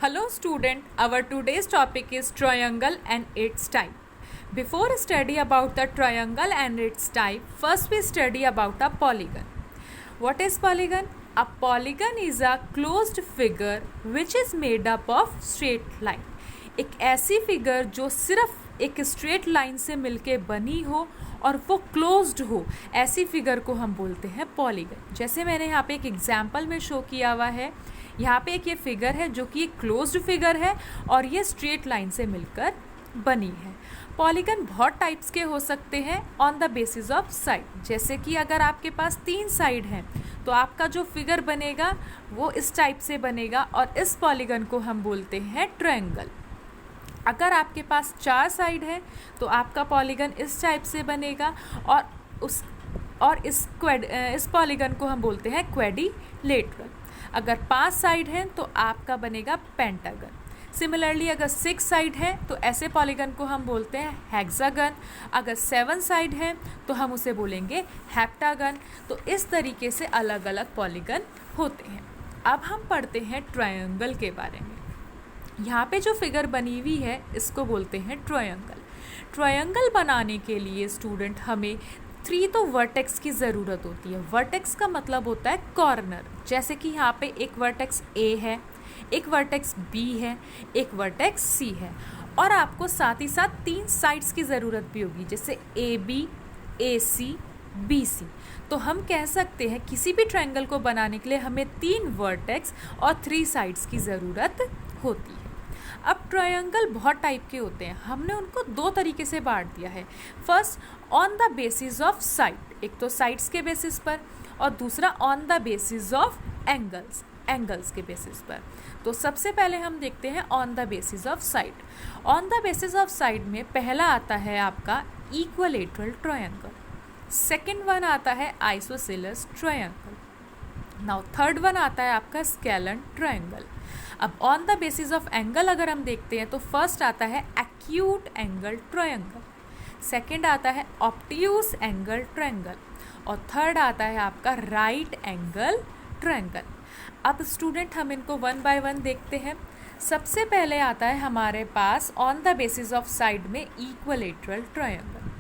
Hello student, our today's topic is triangle and its type. Before study about the triangle and its type, first we study about a polygon. What is polygon? A polygon is a closed figure which is made up of straight line. एक ऐसी figure जो सिर्फ एक straight line से मिलके बनी हो और वो क्लोज्ड हो, ऐसी फिगर को हम बोलते हैं पॉलीगन। जैसे मैंने यहाँ पे एक एग्जाम्पल में शो किया हुआ है, यहाँ पे एक ये फिगर है जो कि एक क्लोज्ड फिगर है और ये स्ट्रेट लाइन से मिलकर बनी है। पॉलीगन बहुत टाइप्स के हो सकते हैं on the basis of side. जैसे कि अगर आपके पास 3 साइड हैं तो आपका जो फिगर बनेगा वो इस टाइप से बनेगा और इस पॉलीगन को हम बोलते हैं ट्रायंगल। अगर आपके पास 4 साइड है तो आपका पॉलीगन इस टाइप से बनेगा और इस पॉलीगन को हम बोलते हैं क्वेड्रिलेटरल। अगर 5 साइड हैं तो आपका बनेगा पेंटागन। सिमिलरली अगर 6 साइड है तो ऐसे पॉलीगन को हम बोलते हैं हेक्सागन। अगर 7 साइड है तो हम उसे बोलेंगे हेप्टागन। तो इस तरीके से अलग अलग पॉलीगन होते हैं। अब हम पढ़ते हैं ट्रायंगल के बारे में। यहाँ पे जो फिगर बनी हुई है इसको बोलते हैं ट्रायंगल। ट्रायंगल बनाने के लिए स्टूडेंट हमें 3 तो वर्टेक्स की ज़रूरत होती है। वर्टेक्स का मतलब होता है कॉर्नर। जैसे कि यहाँ पे एक वर्टेक्स ए है, एक वर्टेक्स बी है, एक वर्टेक्स सी है और आपको साथ ही साथ 3 साइड्स की ज़रूरत भी होगी, जैसे A B, A C, B C. तो हम कह सकते हैं किसी भी ट्रायंगल को बनाने के लिए हमें 3 वर्टेक्स और 3 साइड्स की ज़रूरत होती है। अब ट्रायंगल बहुत टाइप के होते हैं, हमने उनको 2 तरीके से बांट दिया है। First on the basis of side, एक तो साइड्स के बेसिस पर और दूसरा on the basis of angles के बेसिस पर। तो सबसे पहले हम देखते हैं on the basis of side. On the basis of side में पहला आता है आपका इक्विलेटरल ट्रायंगल, सेकेंड वन आता है isosceles triangle, now third one आता है आपका स्केलन ट्रायंगल। अब on the basis of angle अगर हम देखते हैं तो फर्स्ट आता है एक्यूट एंगल ट्रायंगल, सेकंड आता है ऑब्ट्यूस एंगल ट्रायंगल और थर्ड आता है आपका राइट एंगल ट्रायंगल। अब स्टूडेंट हम इनको 1 बाय 1 देखते हैं। सबसे पहले आता है हमारे पास on the basis of side में equilateral triangle.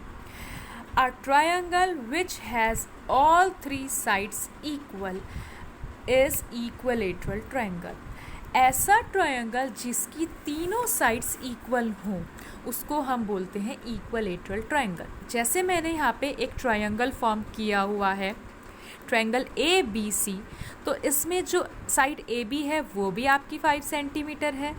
A triangle which has all 3 sides equal is equilateral triangle. ऐसा ट्रायंगल जिसकी तीनों साइड्स इक्वल हों उसको हम बोलते हैं इक्विलेटरल ट्रायंगल। जैसे मैंने यहाँ पे एक ट्रायंगल फॉर्म किया हुआ है, ट्रायंगल ए बी सी। तो इसमें जो साइड ए बी है वो भी आपकी 5 सेंटीमीटर है,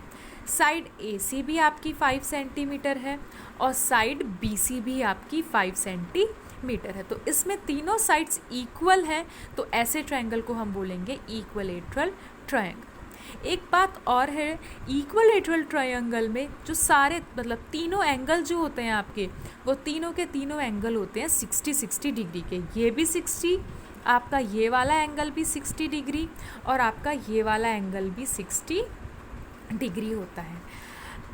साइड ए सी भी आपकी 5 सेंटीमीटर है और साइड बी सी भी आपकी 5 सेंटीमीटर है। तो इसमें तीनों साइड्स इक्वल हैं, तो ऐसे ट्रायंगल को हम बोलेंगे इक्विलेटरल ट्रायंगल। एक बात और है, इक्विलेटरल ट्रायंगल में जो सारे मतलब तीनों एंगल जो होते हैं आपके, वो तीनों के तीनों एंगल होते हैं 60 डिग्री के। ये भी 60, आपका ये वाला एंगल भी 60 डिग्री और आपका ये वाला एंगल भी 60 डिग्री होता है।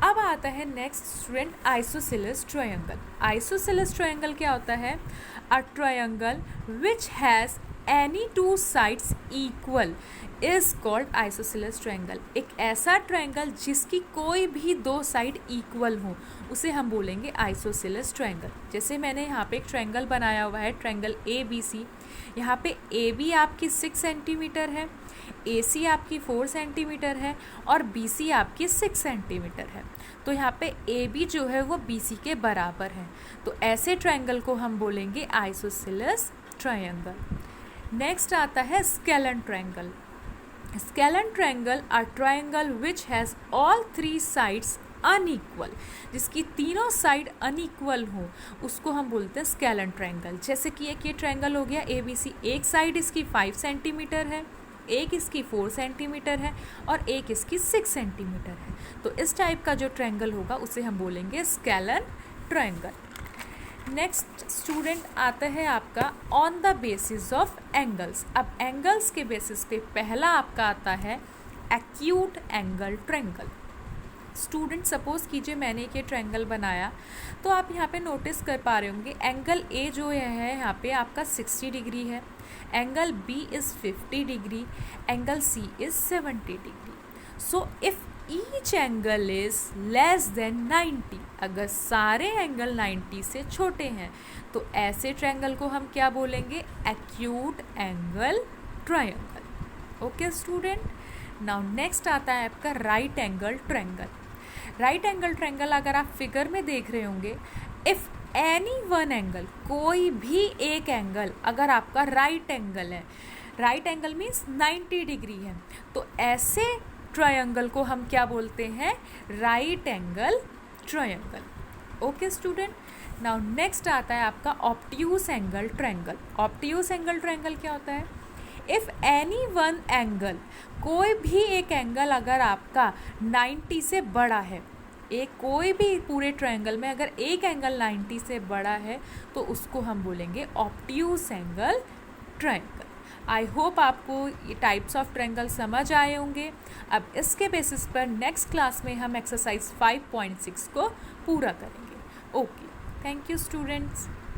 अब आता है next student isosceles triangle. Isosceles triangle क्या होता है? अ triangle which has any 2 sides equal is called isosceles triangle. एक ऐसा ट्रायंगल जिसकी कोई भी 2 साइड इक्वल हो उसे हम बोलेंगे आइसोसेलेस ट्रायंगल। जैसे मैंने यहाँ पे एक ट्रायंगल बनाया हुआ है, ट्रायंगल ए बी सी। यहाँ पे ए बी आपकी 6 सेंटीमीटर है, ए सी आपकी 4 सेंटीमीटर है और बी सी आपकी 6 सेंटीमीटर है। तो यहाँ पे ए बी जो है वो बी सी के बराबर है, तो ऐसे ट्रायंगल को हम बोलेंगे आइसोसेलेस ट्रायंगल। नेक्स्ट आता है scalene triangle. Scalene triangle are triangle which has all 3 sides unequal, जिसकी तीनों साइड अनइक्वल हो उसको हम बोलते हैं स्केलन ट्रायंगल। जैसे कि एक ये ट्रायंगल हो गया ए बी सी, एक साइड इसकी 5 सेंटीमीटर है, एक इसकी 4 सेंटीमीटर है और एक इसकी 6 सेंटीमीटर है। तो इस टाइप का जो ट्रायंगल होगा उसे हम बोलेंगे स्केलन ट्रायंगल। नेक्स्ट स्टूडेंट आता है आपका on the basis of angles. अब एंगल्स के बेसिस पे पहला आपका आता है acute angle triangle. Student suppose कीजिए मैंने एक ये ट्रायंगल बनाया, तो आप यहाँ पे नोटिस कर पा रहे होंगे एंगल ए जो है यहाँ पे आपका 60 डिग्री है, angle B is 50 degree, angle C is 70 degree. So if each angle is less than 90, अगर सारे एंगल 90 से छोटे हैं तो ऐसे ट्रायंगल को हम क्या बोलेंगे? Acute angle triangle. Okay student, now next आता है आपका right angle triangle. Right angle triangle अगर आप फिगर में देख रहे होंगे, इफ एनी वन एंगल, कोई भी एक एंगल अगर आपका राइट एंगल है, राइट एंगल मीन्स 90 डिग्री है, तो ऐसे ट्रायंगल को हम क्या बोलते हैं? Right angle triangle. Okay student, now next आता है आपका obtuse angle triangle. Obtuse angle triangle क्या होता है? इफ एनी वन एंगल, कोई भी एक एंगल अगर आपका 90 से बड़ा है, एक कोई भी पूरे ट्रायंगल में अगर एक एंगल 90 से बड़ा है तो उसको हम बोलेंगे obtuse angle triangle. I hope आपको ये टाइप्स ऑफ ट्रायंगल समझ आए होंगे। अब इसके बेसिस पर नेक्स्ट क्लास में हम एक्सरसाइज 5.6 को पूरा करेंगे। Okay, thank you students.